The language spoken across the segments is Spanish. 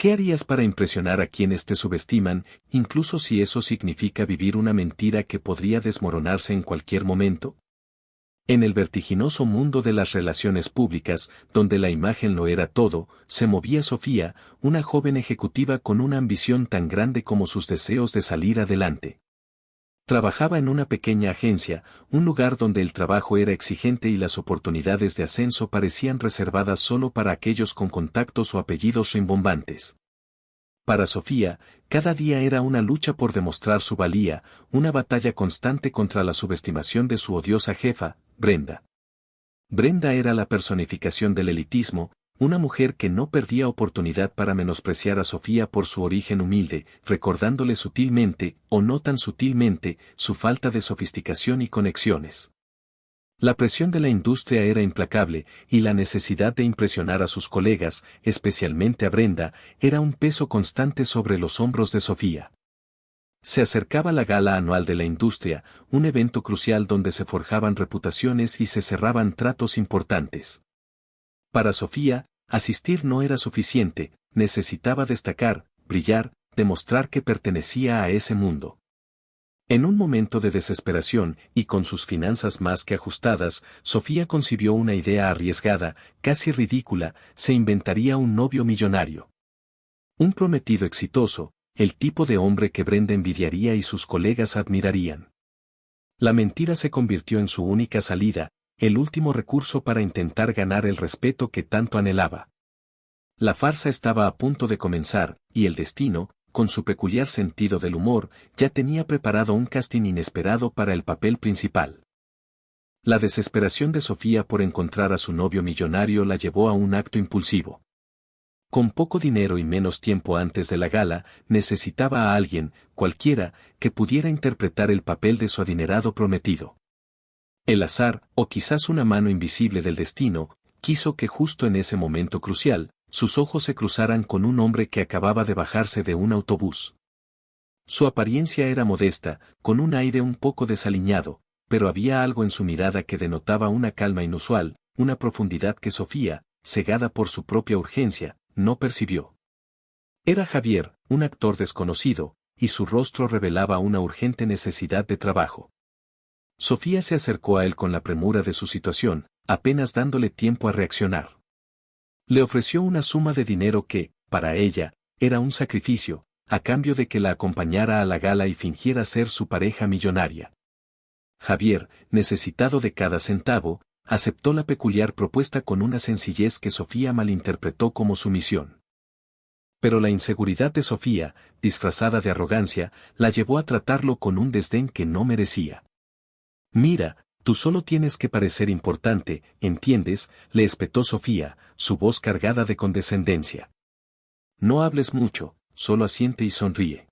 ¿Qué harías para impresionar a quienes te subestiman, incluso si eso significa vivir una mentira que podría desmoronarse en cualquier momento? En el vertiginoso mundo de las relaciones públicas, donde la imagen lo era todo, se movía Sofía, una joven ejecutiva con una ambición tan grande como sus deseos de salir adelante. Trabajaba en una pequeña agencia, un lugar donde el trabajo era exigente y las oportunidades de ascenso parecían reservadas solo para aquellos con contactos o apellidos rimbombantes. Para Sofía, cada día era una lucha por demostrar su valía, una batalla constante contra la subestimación de su odiosa jefa, Brenda. Brenda era la personificación del elitismo, una mujer que no perdía oportunidad para menospreciar a Sofía por su origen humilde, recordándole sutilmente, o no tan sutilmente, su falta de sofisticación y conexiones. La presión de la industria era implacable, y la necesidad de impresionar a sus colegas, especialmente a Brenda, era un peso constante sobre los hombros de Sofía. Se acercaba la gala anual de la industria, un evento crucial donde se forjaban reputaciones y se cerraban tratos importantes. Para Sofía, asistir no era suficiente, necesitaba destacar, brillar, demostrar que pertenecía a ese mundo. En un momento de desesperación, y con sus finanzas más que ajustadas, Sofía concibió una idea arriesgada, casi ridícula: se inventaría un novio millonario. Un prometido exitoso, el tipo de hombre que Brenda envidiaría y sus colegas admirarían. La mentira se convirtió en su única salida, el último recurso para intentar ganar el respeto que tanto anhelaba. La farsa estaba a punto de comenzar, y el destino, con su peculiar sentido del humor, ya tenía preparado un casting inesperado para el papel principal. La desesperación de Sofía por encontrar a su novio millonario la llevó a un acto impulsivo. Con poco dinero y menos tiempo antes de la gala, necesitaba a alguien, cualquiera, que pudiera interpretar el papel de su adinerado prometido. El azar, o quizás una mano invisible del destino, quiso que justo en ese momento crucial, sus ojos se cruzaran con un hombre que acababa de bajarse de un autobús. Su apariencia era modesta, con un aire un poco desaliñado, pero había algo en su mirada que denotaba una calma inusual, una profundidad que Sofía, cegada por su propia urgencia, no percibió. Era Javier, un actor desconocido, y su rostro revelaba una urgente necesidad de trabajo. Sofía se acercó a él con la premura de su situación, apenas dándole tiempo a reaccionar. Le ofreció una suma de dinero que, para ella, era un sacrificio, a cambio de que la acompañara a la gala y fingiera ser su pareja millonaria. Javier, necesitado de cada centavo, aceptó la peculiar propuesta con una sencillez que Sofía malinterpretó como sumisión. Pero la inseguridad de Sofía, disfrazada de arrogancia, la llevó a tratarlo con un desdén que no merecía. «Mira, tú solo tienes que parecer importante, ¿entiendes?», le espetó Sofía, su voz cargada de condescendencia. «No hables mucho, solo asiente y sonríe.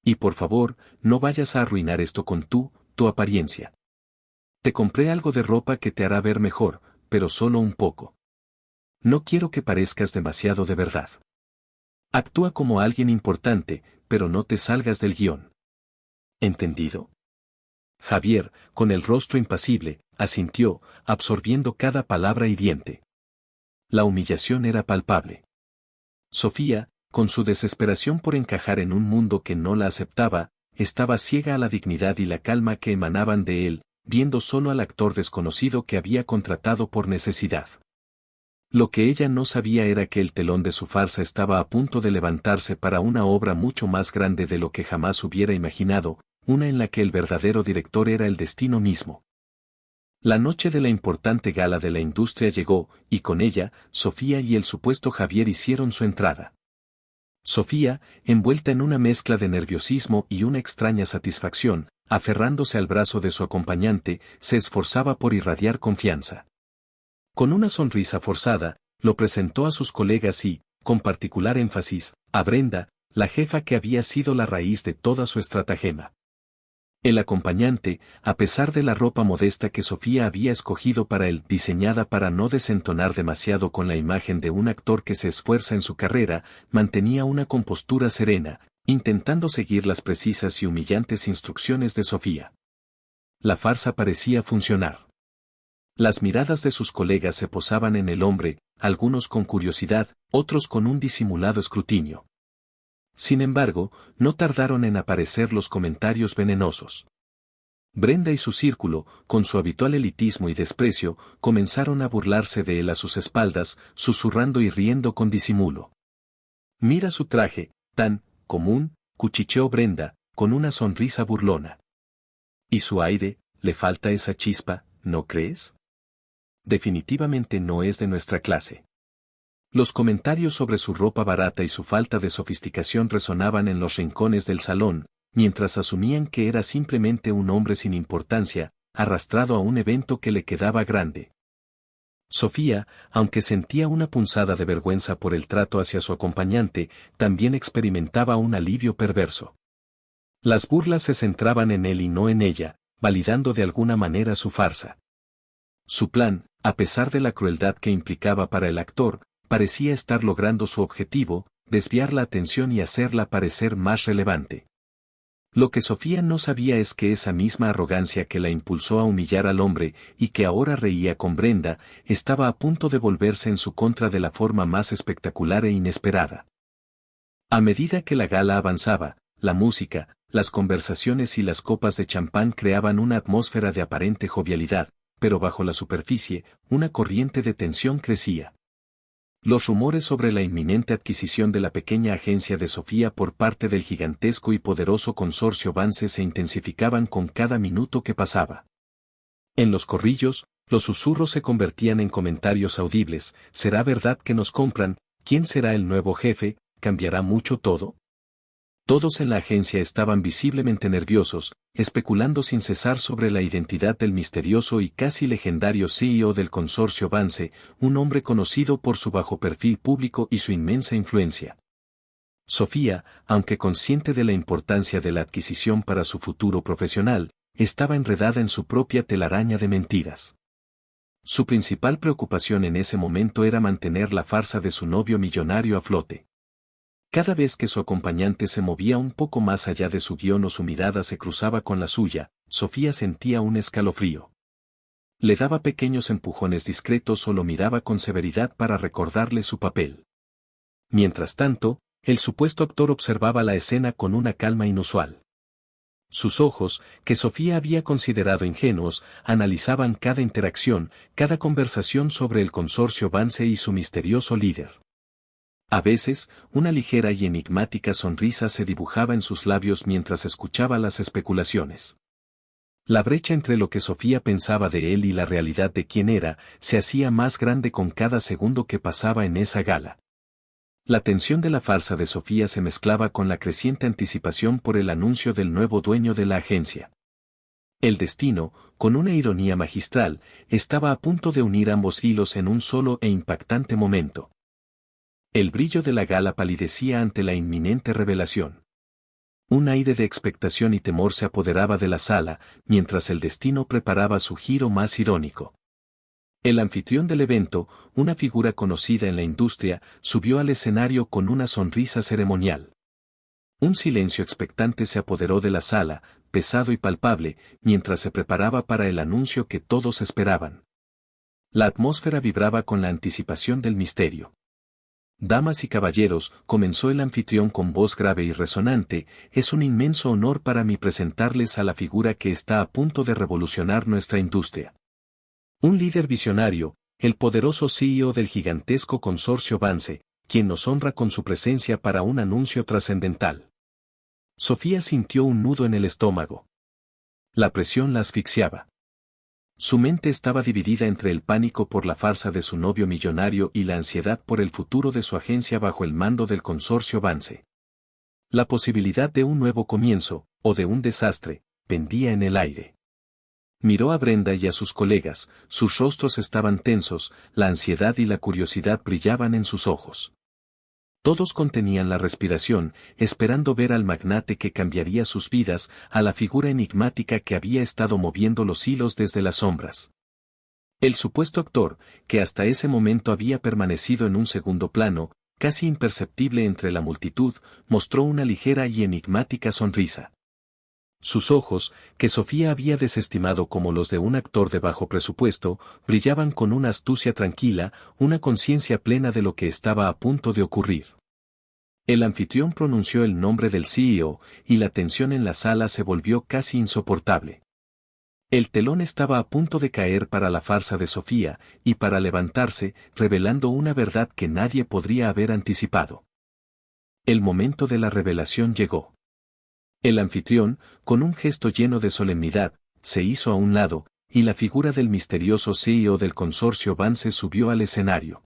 Y por favor, no vayas a arruinar esto con tu apariencia. Te compré algo de ropa que te hará ver mejor, pero solo un poco. No quiero que parezcas demasiado de verdad. Actúa como alguien importante, pero no te salgas del guión. ¿Entendido?». Javier, con el rostro impasible, asintió, absorbiendo cada palabra hiriente. La humillación era palpable. Sofía, con su desesperación por encajar en un mundo que no la aceptaba, estaba ciega a la dignidad y la calma que emanaban de él, viendo solo al actor desconocido que había contratado por necesidad. Lo que ella no sabía era que el telón de su farsa estaba a punto de levantarse para una obra mucho más grande de lo que jamás hubiera imaginado, una en la que el verdadero director era el destino mismo. La noche de la importante gala de la industria llegó, y con ella, Sofía y el supuesto Javier hicieron su entrada. Sofía, envuelta en una mezcla de nerviosismo y una extraña satisfacción, aferrándose al brazo de su acompañante, se esforzaba por irradiar confianza. Con una sonrisa forzada, lo presentó a sus colegas y, con particular énfasis, a Brenda, la jefa que había sido la raíz de toda su estratagema. El acompañante, a pesar de la ropa modesta que Sofía había escogido para él, diseñada para no desentonar demasiado con la imagen de un actor que se esfuerza en su carrera, mantenía una compostura serena, intentando seguir las precisas y humillantes instrucciones de Sofía. La farsa parecía funcionar. Las miradas de sus colegas se posaban en el hombre, algunos con curiosidad, otros con un disimulado escrutinio. Sin embargo, no tardaron en aparecer los comentarios venenosos. Brenda y su círculo, con su habitual elitismo y desprecio, comenzaron a burlarse de él a sus espaldas, susurrando y riendo con disimulo. «Mira su traje, tan común», cuchicheó Brenda, con una sonrisa burlona. «¿Y su aire? Le falta esa chispa, ¿no crees? Definitivamente no es de nuestra clase». Los comentarios sobre su ropa barata y su falta de sofisticación resonaban en los rincones del salón, mientras asumían que era simplemente un hombre sin importancia, arrastrado a un evento que le quedaba grande. Sofía, aunque sentía una punzada de vergüenza por el trato hacia su acompañante, también experimentaba un alivio perverso. Las burlas se centraban en él y no en ella, validando de alguna manera su farsa. Su plan, a pesar de la crueldad que implicaba para el actor, parecía estar logrando su objetivo, desviar la atención y hacerla parecer más relevante. Lo que Sofía no sabía es que esa misma arrogancia que la impulsó a humillar al hombre y que ahora reía con Brenda, estaba a punto de volverse en su contra de la forma más espectacular e inesperada. A medida que la gala avanzaba, la música, las conversaciones y las copas de champán creaban una atmósfera de aparente jovialidad, pero bajo la superficie, una corriente de tensión crecía. Los rumores sobre la inminente adquisición de la pequeña agencia de Sofía por parte del gigantesco y poderoso consorcio Vance se intensificaban con cada minuto que pasaba. En los corrillos, los susurros se convertían en comentarios audibles: ¿será verdad que nos compran? ¿Quién será el nuevo jefe? ¿Cambiará mucho todo? Todos en la agencia estaban visiblemente nerviosos, especulando sin cesar sobre la identidad del misterioso y casi legendario CEO del consorcio Vance, un hombre conocido por su bajo perfil público y su inmensa influencia. Sofía, aunque consciente de la importancia de la adquisición para su futuro profesional, estaba enredada en su propia telaraña de mentiras. Su principal preocupación en ese momento era mantener la farsa de su novio millonario a flote. Cada vez que su acompañante se movía un poco más allá de su guión o su mirada se cruzaba con la suya, Sofía sentía un escalofrío. Le daba pequeños empujones discretos o lo miraba con severidad para recordarle su papel. Mientras tanto, el supuesto actor observaba la escena con una calma inusual. Sus ojos, que Sofía había considerado ingenuos, analizaban cada interacción, cada conversación sobre el consorcio Vance y su misterioso líder. A veces, una ligera y enigmática sonrisa se dibujaba en sus labios mientras escuchaba las especulaciones. La brecha entre lo que Sofía pensaba de él y la realidad de quién era, se hacía más grande con cada segundo que pasaba en esa gala. La tensión de la farsa de Sofía se mezclaba con la creciente anticipación por el anuncio del nuevo dueño de la agencia. El destino, con una ironía magistral, estaba a punto de unir ambos hilos en un solo e impactante momento. El brillo de la gala palidecía ante la inminente revelación. Un aire de expectación y temor se apoderaba de la sala, mientras el destino preparaba su giro más irónico. El anfitrión del evento, una figura conocida en la industria, subió al escenario con una sonrisa ceremonial. Un silencio expectante se apoderó de la sala, pesado y palpable, mientras se preparaba para el anuncio que todos esperaban. La atmósfera vibraba con la anticipación del misterio. «Damas y caballeros», comenzó el anfitrión con voz grave y resonante, «es un inmenso honor para mí presentarles a la figura que está a punto de revolucionar nuestra industria. Un líder visionario, el poderoso CEO del gigantesco consorcio Vance, quien nos honra con su presencia para un anuncio trascendental». Sofía sintió un nudo en el estómago. La presión la asfixiaba. Su mente estaba dividida entre el pánico por la farsa de su novio millonario y la ansiedad por el futuro de su agencia bajo el mando del consorcio Vance. La posibilidad de un nuevo comienzo, o de un desastre, pendía en el aire. Miró a Brenda y a sus colegas, sus rostros estaban tensos, la ansiedad y la curiosidad brillaban en sus ojos. Todos contenían la respiración, esperando ver al magnate que cambiaría sus vidas, a la figura enigmática que había estado moviendo los hilos desde las sombras. El supuesto actor, que hasta ese momento había permanecido en un segundo plano, casi imperceptible entre la multitud, mostró una ligera y enigmática sonrisa. Sus ojos, que Sofía había desestimado como los de un actor de bajo presupuesto, brillaban con una astucia tranquila, una conciencia plena de lo que estaba a punto de ocurrir. El anfitrión pronunció el nombre del CEO, y la tensión en la sala se volvió casi insoportable. El telón estaba a punto de caer para la farsa de Sofía, y para levantarse, revelando una verdad que nadie podría haber anticipado. El momento de la revelación llegó. El anfitrión, con un gesto lleno de solemnidad, se hizo a un lado, y la figura del misterioso CEO del consorcio Vance subió al escenario.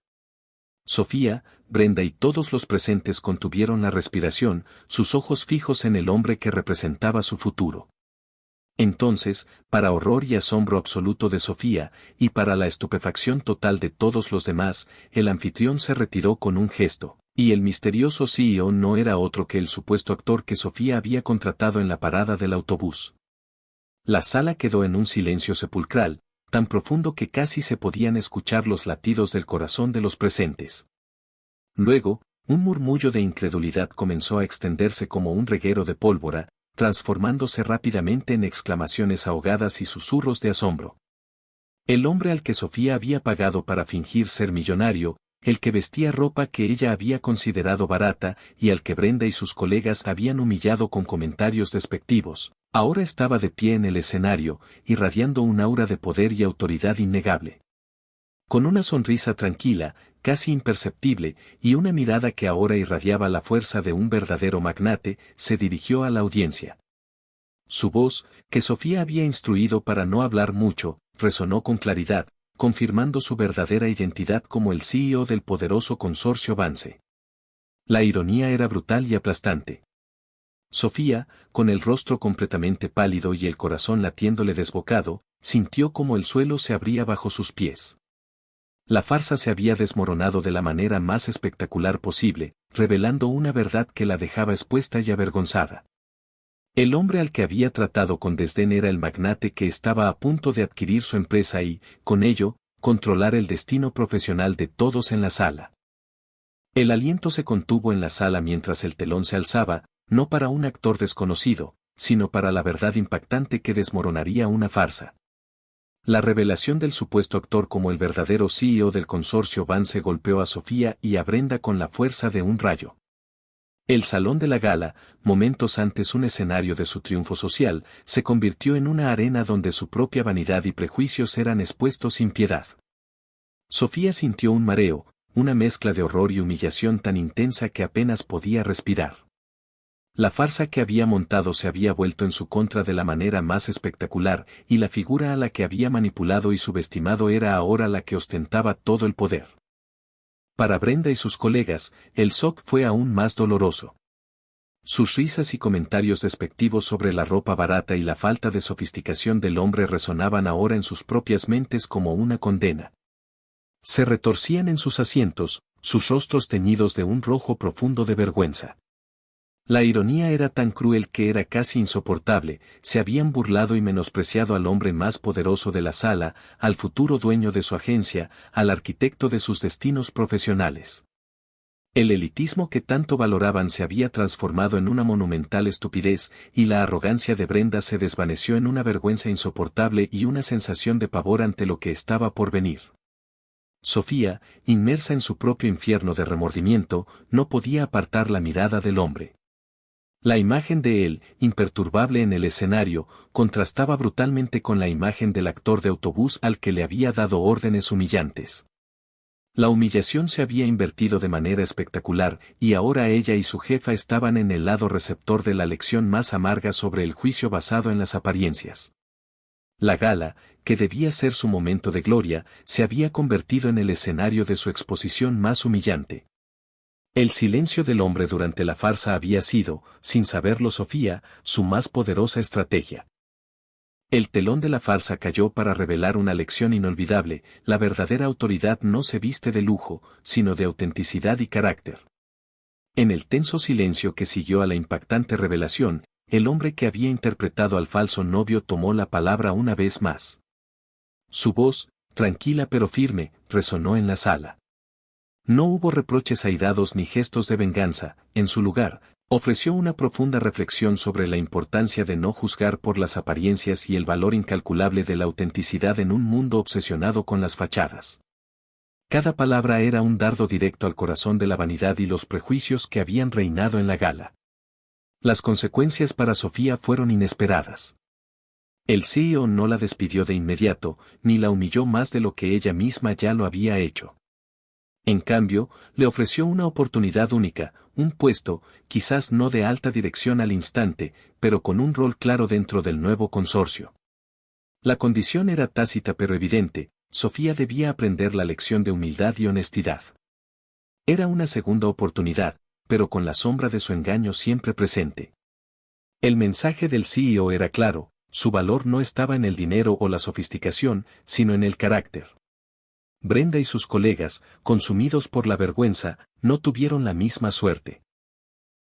Sofía, Brenda y todos los presentes contuvieron la respiración, sus ojos fijos en el hombre que representaba su futuro. Entonces, para horror y asombro absoluto de Sofía, y para la estupefacción total de todos los demás, el anfitrión se retiró con un gesto, y el misterioso CEO no era otro que el supuesto actor que Sofía había contratado en la parada del autobús. La sala quedó en un silencio sepulcral, tan profundo que casi se podían escuchar los latidos del corazón de los presentes. Luego, un murmullo de incredulidad comenzó a extenderse como un reguero de pólvora, transformándose rápidamente en exclamaciones ahogadas y susurros de asombro. El hombre al que Sofía había pagado para fingir ser millonario, el que vestía ropa que ella había considerado barata y al que Brenda y sus colegas habían humillado con comentarios despectivos, ahora estaba de pie en el escenario, irradiando un aura de poder y autoridad innegable. Con una sonrisa tranquila, casi imperceptible, y una mirada que ahora irradiaba la fuerza de un verdadero magnate, se dirigió a la audiencia. Su voz, que Sofía había instruido para no hablar mucho, resonó con claridad, confirmando su verdadera identidad como el CEO del poderoso consorcio Vance. La ironía era brutal y aplastante. Sofía, con el rostro completamente pálido y el corazón latiéndole desbocado, sintió como el suelo se abría bajo sus pies. La farsa se había desmoronado de la manera más espectacular posible, revelando una verdad que la dejaba expuesta y avergonzada. El hombre al que había tratado con desdén era el magnate que estaba a punto de adquirir su empresa y, con ello, controlar el destino profesional de todos en la sala. El aliento se contuvo en la sala mientras el telón se alzaba, no para un actor desconocido, sino para la verdad impactante que desmoronaría una farsa. La revelación del supuesto actor como el verdadero CEO del consorcio Vance golpeó a Sofía y a Brenda con la fuerza de un rayo. El salón de la gala, momentos antes un escenario de su triunfo social, se convirtió en una arena donde su propia vanidad y prejuicios eran expuestos sin piedad. Sofía sintió un mareo, una mezcla de horror y humillación tan intensa que apenas podía respirar. La farsa que había montado se había vuelto en su contra de la manera más espectacular, y la figura a la que había manipulado y subestimado era ahora la que ostentaba todo el poder. Para Brenda y sus colegas, el shock fue aún más doloroso. Sus risas y comentarios despectivos sobre la ropa barata y la falta de sofisticación del hombre resonaban ahora en sus propias mentes como una condena. Se retorcían en sus asientos, sus rostros teñidos de un rojo profundo de vergüenza. La ironía era tan cruel que era casi insoportable, se habían burlado y menospreciado al hombre más poderoso de la sala, al futuro dueño de su agencia, al arquitecto de sus destinos profesionales. El elitismo que tanto valoraban se había transformado en una monumental estupidez, y la arrogancia de Brenda se desvaneció en una vergüenza insoportable y una sensación de pavor ante lo que estaba por venir. Sofía, inmersa en su propio infierno de remordimiento, no podía apartar la mirada del hombre. La imagen de él, imperturbable en el escenario, contrastaba brutalmente con la imagen del actor de autobús al que le había dado órdenes humillantes. La humillación se había invertido de manera espectacular, y ahora ella y su jefa estaban en el lado receptor de la lección más amarga sobre el juicio basado en las apariencias. La gala, que debía ser su momento de gloria, se había convertido en el escenario de su exposición más humillante. El silencio del hombre durante la farsa había sido, sin saberlo Sofía, su más poderosa estrategia. El telón de la farsa cayó para revelar una lección inolvidable: la verdadera autoridad no se viste de lujo, sino de autenticidad y carácter. En el tenso silencio que siguió a la impactante revelación, el hombre que había interpretado al falso novio tomó la palabra una vez más. Su voz, tranquila pero firme, resonó en la sala. No hubo reproches airados ni gestos de venganza, en su lugar, Ofreció una profunda reflexión sobre la importancia de no juzgar por las apariencias y el valor incalculable de la autenticidad en un mundo obsesionado con las fachadas. Cada palabra era un dardo directo al corazón de la vanidad y los prejuicios que habían reinado en la gala. Las consecuencias para Sofía fueron inesperadas. El CEO no la despidió de inmediato, ni la humilló más de lo que ella misma ya lo había hecho. En cambio, le ofreció una oportunidad única, un puesto, quizás no de alta dirección al instante, pero con un rol claro dentro del nuevo consorcio. La condición era tácita pero evidente: Sofía debía aprender la lección de humildad y honestidad. Era una segunda oportunidad, pero con la sombra de su engaño siempre presente. El mensaje del CEO era claro: su valor no estaba en el dinero o la sofisticación, sino en el carácter. Brenda y sus colegas, consumidos por la vergüenza, no tuvieron la misma suerte.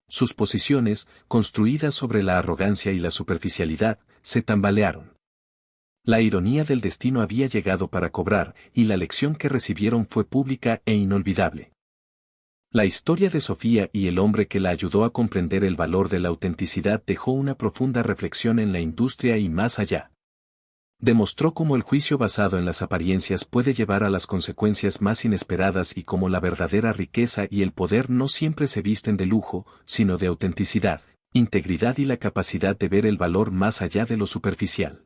Sus posiciones, construidas sobre la arrogancia y la superficialidad, se tambalearon. La ironía del destino había llegado para cobrar, y la lección que recibieron fue pública e inolvidable. La historia de Sofía y el hombre que la ayudó a comprender el valor de la autenticidad dejó una profunda reflexión en la industria y más allá. Demostró cómo el juicio basado en las apariencias puede llevar a las consecuencias más inesperadas y cómo la verdadera riqueza y el poder no siempre se visten de lujo, sino de autenticidad, integridad y la capacidad de ver el valor más allá de lo superficial.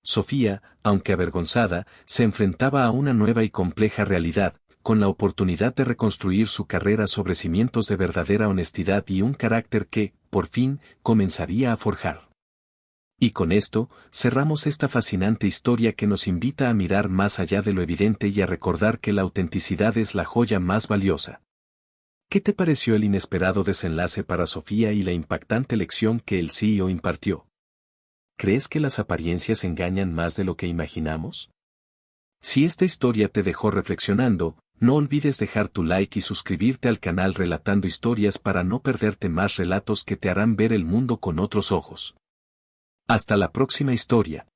Sofía, aunque avergonzada, se enfrentaba a una nueva y compleja realidad, con la oportunidad de reconstruir su carrera sobre cimientos de verdadera honestidad y un carácter que, por fin, comenzaría a forjar. Y con esto, cerramos esta fascinante historia que nos invita a mirar más allá de lo evidente y a recordar que la autenticidad es la joya más valiosa. ¿Qué te pareció el inesperado desenlace para Sofía y la impactante lección que el CEO impartió? ¿Crees que las apariencias engañan más de lo que imaginamos? Si esta historia te dejó reflexionando, no olvides dejar tu like y suscribirte al canal Relatando Historias para no perderte más relatos que te harán ver el mundo con otros ojos. Hasta la próxima historia.